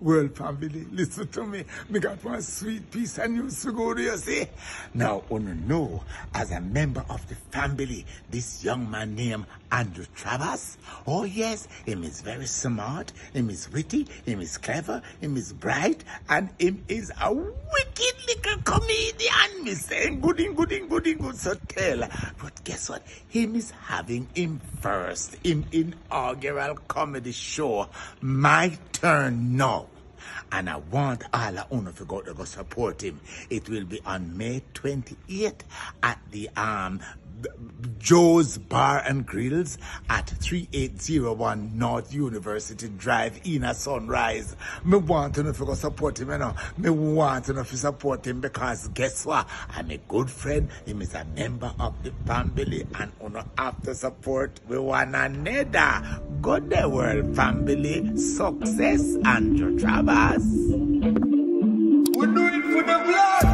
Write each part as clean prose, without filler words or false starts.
World family, listen to me. Me got one sweet piece of news to go to you, see? Now, know, as a member of the family, this young man named Andrew Trabass, oh yes, him is very smart, him is witty, him is clever, him is bright, and him is a wicked little comedian. Me saying good, so tell. But guess what? Him is having him first, him inaugural comedy show, My Turn Now. And I want all of you to go support him. It will be on May 28th at the Joe's Bar and Grills at 3801 North University Drive in a Sunrise. Me want to know if you go support him, you know. Me want to know if you support him because guess what? I'm a good friend. Him is a member of the family and you have to support we one another. Good day, world family. Success, Andrew Trabass. We do it for the blood.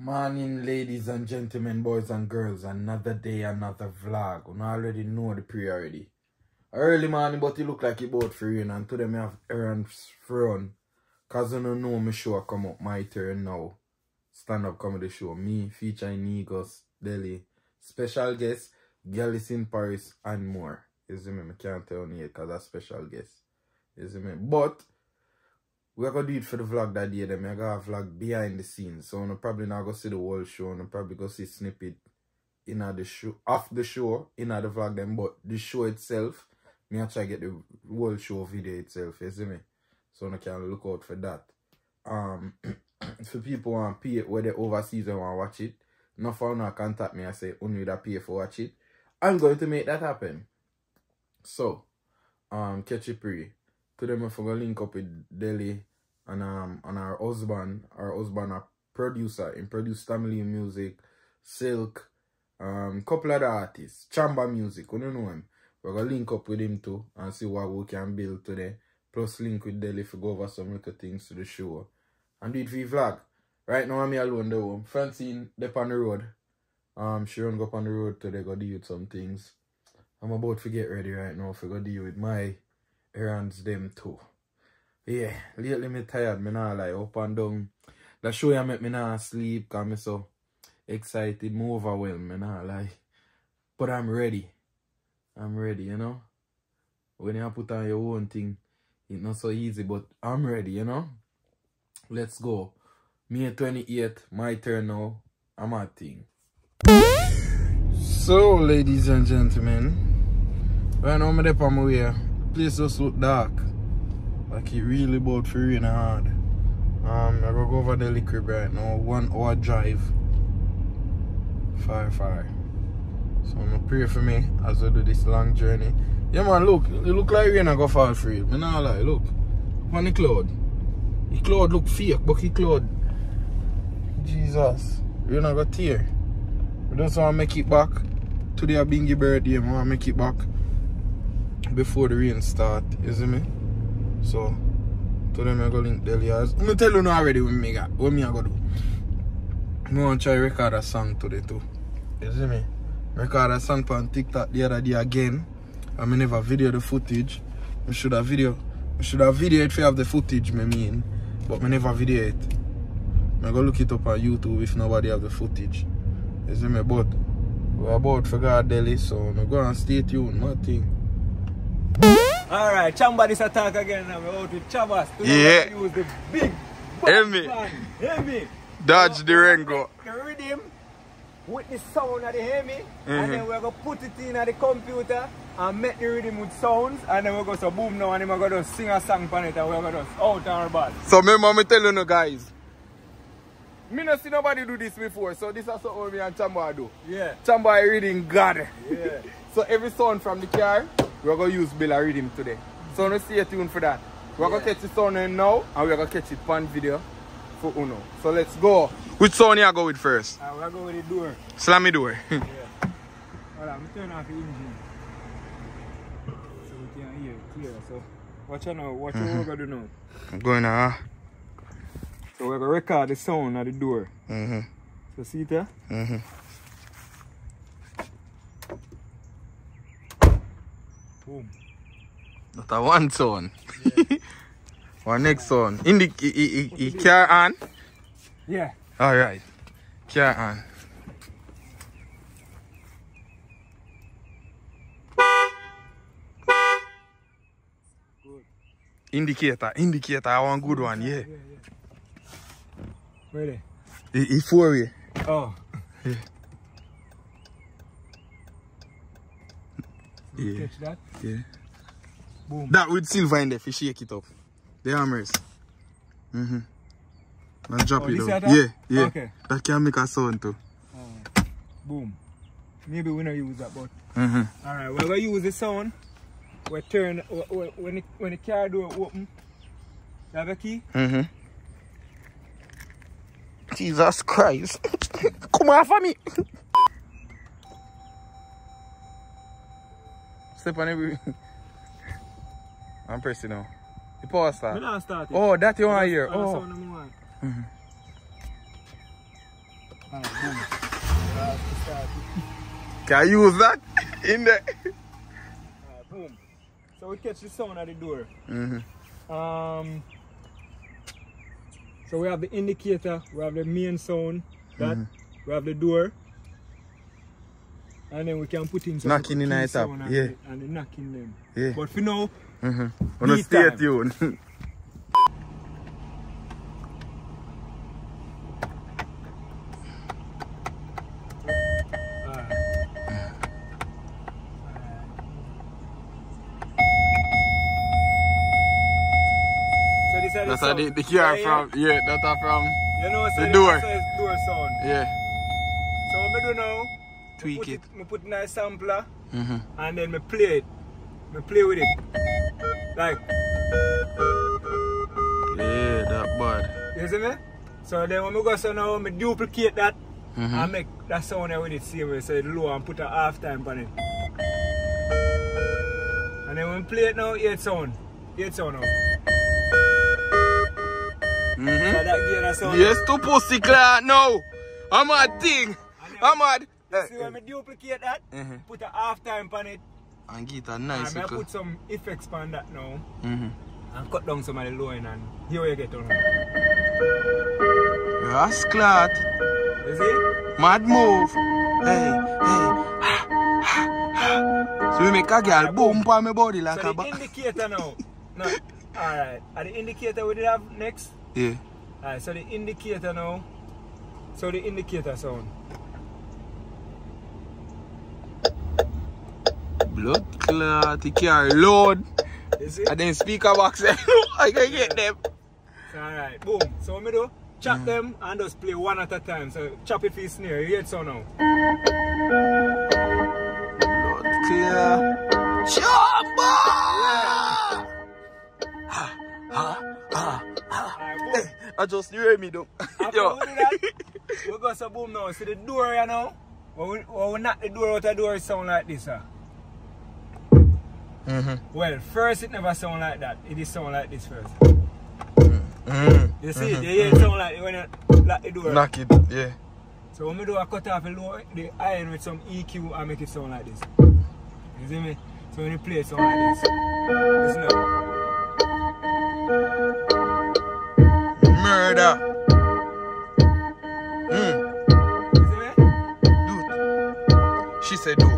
Morning, ladies and gentlemen, boys and girls. Another day, another vlog. You already know the pre-already. Early morning, but it look like it both for rain. And today, I have errands for run. Because you don't know my show come up, My Turn Now. Stand-up comedy show. Me, featuring Negos, Delhi. Special guest, Gallus in Paris, and more. You see me? I can't tell you yet because that's special guest. You see me? But we're going to do it for the vlog that day. Then I got a vlog behind the scenes. So I'm probably not going to see the whole show. I'm probably going to see snippet in the show, off the show, in the vlog then. But the show itself, me I try to get the whole show video itself. You see me? So I can look out for that. For people who want to pay whether overseas or want to watch it, no for now contact me and say, only that pay for watch it. I'm going to make that happen. So, catch it pre. Today I'm going to link up with Delhi and our husband a producer in produce family music, Silk, couple other artists, CHAMBAH music, you know him. We're going to link up with him too and see what we can build today. Plus link with Delhi to go over some little things to the show. And do it for the vlog. Right now I'm alone though. Francine up on the road. She run go up on the road today, go deal with some things. I'm about to get ready right now for go deal with my errands them too. Yeah, lately me tired, me not like up and down. The show ya make me not sleep because me so excited, me overwhelmed, me not like. But I'm ready. I'm ready, you know. When you put on your own thing, it's not so easy, but I'm ready, you know. Let's go. May 28th, My Turn Now. I'm at thing. So, ladies and gentlemen, right now I'm up on my way. Place just look dark. Like it really about for rain hard. I'm gonna go over the crib right now. 1 hour drive. Far. So I'm gonna pray for me as I do this long journey. Yeah man, look. It look like rain go fall for you. I not lie, look. On the cloud. The cloud look fake, but the cloud. Jesus. Rain go tear. I just want to make it back. Today a bingy birthday. I want to make it back before the rain start. You see me? So today I'm going to link Delhi. I'm going to tell you now already what I going to do. I want to try to record a song today too. You see me? Record a song on TikTok the other day again. I never video the footage. I should have video it if you have the footage, I mean. But I never video it. I'm going to look it up on YouTube if nobody have the footage. You see me? But we're about to go to Delhi, so I'm going to stay tuned. Nothing. Alright, CHAMBAH this attack again now. We're out with Trabass. Yeah. Use the big Hemi. Dodge the Rengo. The rhythm with the sound of the Hemi. And then we're going to put it in the computer and make the rhythm with sounds. And then we're going to boom now and then we're going to sing a song on it and we're going to out our bad. So remember me tell you guys. Me not see nobody do this before, so this is what me and CHAMBAH do. Yeah. CHAMBAH reading God. Yeah. So every sound from the car, we're going to use Bill rhythm today. So let's stay tuned for that. We're going to catch the sound now and we're going to catch it on video for Uno. So let's go. Which sound you go with first? We'll go with the door. Slam the door. Yeah. Hold on, turn off the engine. So we can hear it clear. So watch out now. Watch what we're going to do now. I'm going now. So we're going to record the sound at the door. So see it there? Boom. That's a one sound. Yeah. One next sound. In the car on? Yeah. Alright. Car on. Good. Indicator, I want good one, yeah. Where It's 4-way. Oh. Yeah. Yeah. Catch that? Yeah. Boom. That with silver in there, if you shake it up. The hammers. And drop it down. Yeah. Okay. That can make a sound too. Boom. Maybe we don't use that, but. Alright, we're going to use the sound. We turn, when the car door open, you have a key? Jesus Christ. Come on for me. Step on every. I'm pressing now. The power start. I'm not starting. Oh, that you want to hear. Oh. Alright, boom. Can you use that in there? Alright, boom. So we catch the sound at the door. So we have the indicator, we have the main sound, that we have the door, and then we can put in some knocking in the top, yeah, and the knocking them. Yeah. But for now, wanna stay tuned. That's how the car from, yeah, that's from you know, so the door. Door sound. Yeah. So what I do now, tweak it. I put in a sampler and then I play it. I play with it. Like. Yeah, that bad. You see me? So then when I go so now, I duplicate that and make that sound with it same way. So it's low and put a half time on it. And then when I play it now, 8 sound. 8 sound now. So that gear that sound. Yes, to pussy clear now. I'm a thing. I'm a. See when I duplicate that, put a half time on it. And get a nice and I put some effects on that now. And cut down some of the low end and here you get on. Yes, clat. You see? Mad move. Hey. So we make a girl boom on my body like so a the indicator now. No. Alright. And the indicator we did have next? Yeah. Alright, so the indicator now. So the indicator sound. Blood clot, he carry load. You see? And then speaker box, I can get them. Alright, boom. So what I do? Chop them and just play one at a time. So chop it for your snare. You hear it so now? Blood clear. CHAMBAH! Right, I just hear me though. After we do that, we go so boom now. See the door you know? When we knock the door out, the door sound like this. Well, first it never sound like that. It is sound like this first. You see it? You hear it sound like when you lock the door. Knock it, yeah. So when we do, I cut off the iron with some EQ and make it sound like this. You see me? So when you play it sound like this. Listen up. Murder. You see me? Do it. She said do.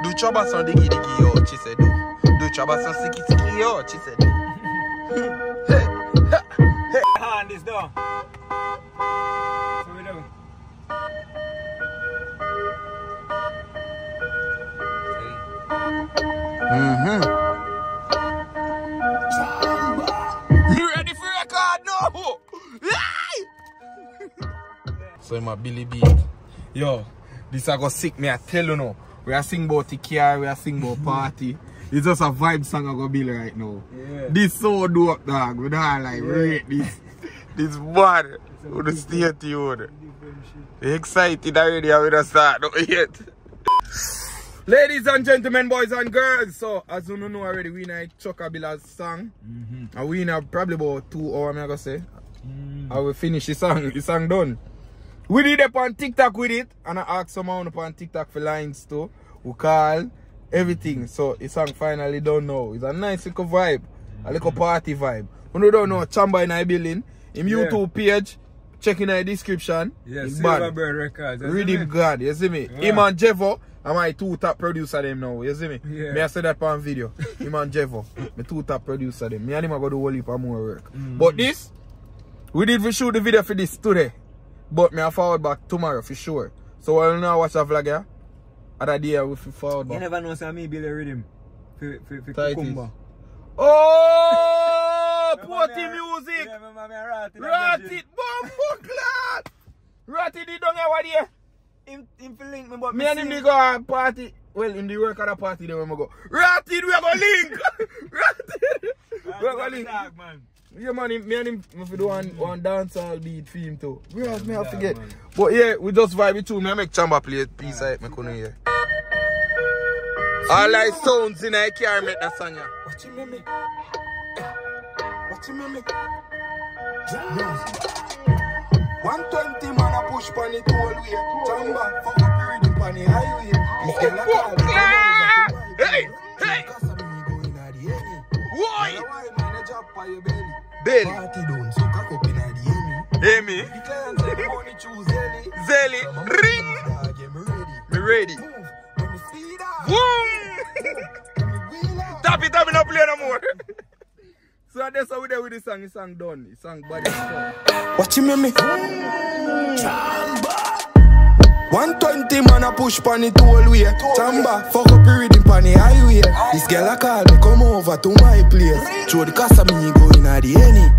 Do Trabass on diggy diggy yo. She said do. Do Trabass on sticky sticky yo. She said do. Hand this down. So we do. You ready for record now? So my Billy beat. Yo, this I got sick me, I tell you now. We are sing about the car, we are sing about party. It's just a vibe song I got Billy right now. Yeah. This so dope dog. We don't like rate this. This bad. Would stay tuned. Excited already, I will start. Not yet. Ladies and gentlemen, boys and girls. So, as you know already, we know Chokabila's song. And we know probably about 2 hours, I'm going to say. I will finish the song done. We did it on TikTok with it. And I asked someone upon TikTok for lines too. We call everything. So, the song finally done now. It's a nice little vibe. A little party vibe. When you don't know, CHAMBAH in our building. In YouTube page, check in the description. Yeah, Silverbird Records. Reading God, you see me? Yeah. Him and Jevo are my 2 top producer them now, you see me? Yeah. Me I said that on video. Him and Jevo, my 2 top producer them. Me and him are going to do a whole heap of more work. But this, we did for shoot the video for this today. But me I forward back tomorrow for sure. So while you now watch the vlog here, other day I will forward back. You never know say me build a rhythm for cucumber. Oh, party music! Yeah, Rat it, bumbo clad! Rat it, don't know what here. Him for link me, but me and him they go a party. Well, in the work at a party, then we go. Rat it, we are going to link! Rat it! We are going to link. Man. Yeah, man, me and him, if we do one dancehall beat for him too. We have to forget. Man. But yeah, we just vibe it too. Me make CHAMBAH play a piece of it, I couldn't hear. All like sounds in I can't make that song. What you make? What you make? 120 man a push pan it all way. CHAMBAH fuck up reading pan the highway. Hey! Hey! Why? Belly. Party don't so cock up in the Amy. Zelly. Ring. Me ready. Boom! Tap it, no play no more. So that's how we do with the song. The song done. The song body done. What you mean me? CHAMBAH. 120 man a push pan it all way. CHAMBAH fuck up reading pan the highway. This girl a call me come over to my place. Throw the cast of me go in the any.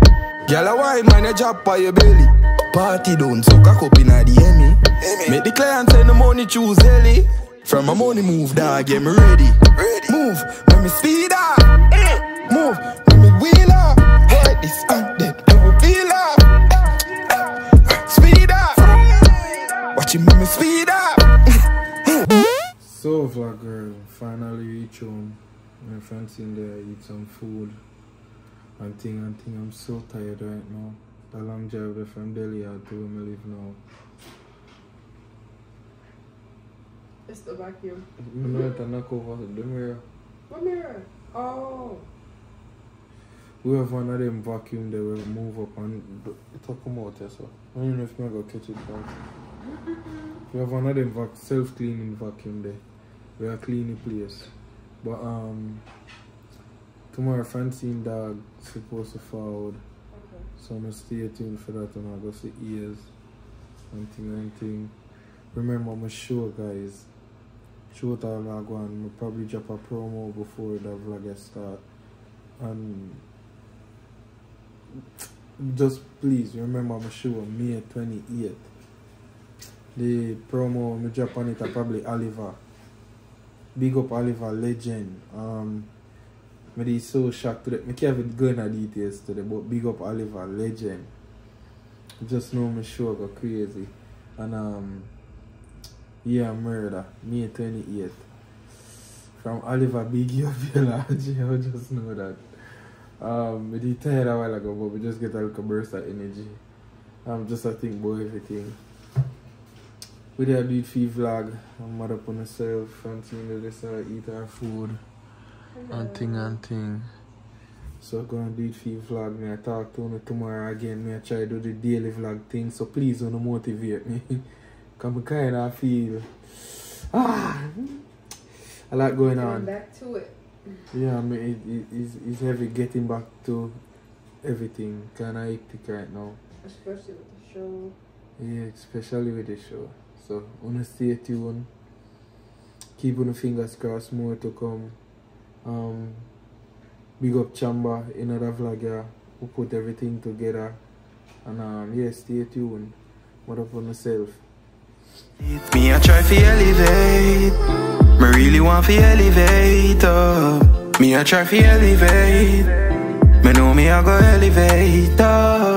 Girl a wine man a drop by your belly. Party done so cock up in the Emmy. Make the client send the money choose early. From my money move dog, get me ready. Move, let me speed up. Move, let me wheel up. Hey, this dead, let me feel up. Speed up. Watch you make me speed up. So vlog girl, finally reach home. My friends in there eat some food. And thing, I'm so tired right now. The long drive from Delhi out to where I live now. It's the vacuum. I know to knock over the mirror. What mirror? Oh. We have one of them vacuum that will move up and talk them out there, so I don't know if I'm going to catch it back. We have one of them self-cleaning vacuum there. We are cleaning place. But tomorrow Francine dog supposed to forward. Okay. So I'm going to stay tuned for that and I'll go see ears and thing. Remember my show guys. Show that I'll go and I'll probably drop a promo before the vlog start. And just please remember my show May 28th. The promo me drop on it are probably Oliver. Big up Oliver, legend. Me so shocked today. I can't go into details today, but big up Oliver, legend. Just know my show go crazy. And yeah, murder, May 28th. From Oliver, big up your large, I just know that. We did tired a while ago, but we just get a little burst of energy. Just I think about everything. We did a do free vlog. I'm mad up on myself, Francine just eat our food. And thing. So I'm gonna do it free vlog. Me I talk to you tomorrow again. Me I try to do the daily vlog thing. So please don't motivate me. Cause I kinda feel a lot going on. Back to it. Yeah, I mean it's heavy getting back to everything. Kinda hectic right now. Especially with the show. Yeah, especially with the show. So wanna stay tuned. Keep on the fingers crossed, more to come. Big up CHAMBAH, another vlog here. We put everything together. And yeah, stay tuned. What up on yourself? Me I try to elevate. Me really want to elevate up. Me I try to elevate. Me know me I go elevate up.